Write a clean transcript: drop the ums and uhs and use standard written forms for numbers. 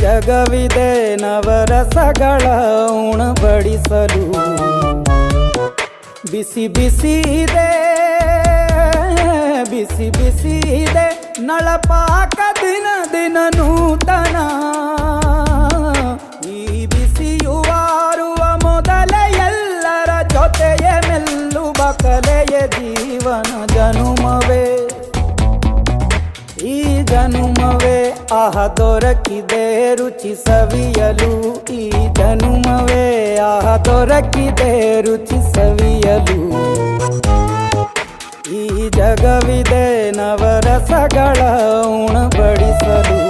ಜಗವಿದೆ ನವರಸಗಳ ಉಣಬಡಿಸಲು. ಬಿಸಿ ಬಿಸಿ ಇದೆ ಬಿಸಿ ಬಿಸಿ ಇದೆ ನಳಪಾಕ ದಿನ ದಿನ ನೂತನ. ಈ ಬಿಸಿಯುವಾರುವ ಮೊದಲೇ ಎಲ್ಲರ ಜೊತೆಯೇ ಮೆಲ್ಲುವ ಕಲೆಯ ಜೀವನ ಜನುಮವೇ. ಈ ಜನುಮವೇ ಆಹ ದೊರಕಿದೆ ರುಚಿ ಸವಿಯಲು. ಈ ಜನುಮವೇ ಆಹ ದೊರಕಿದೆ ರುಚಿ ಸವಿಯಲು. ಈ ಜಗವಿದೆ ನವರಸಗಳ ಉಣಬಡಿಸಲು.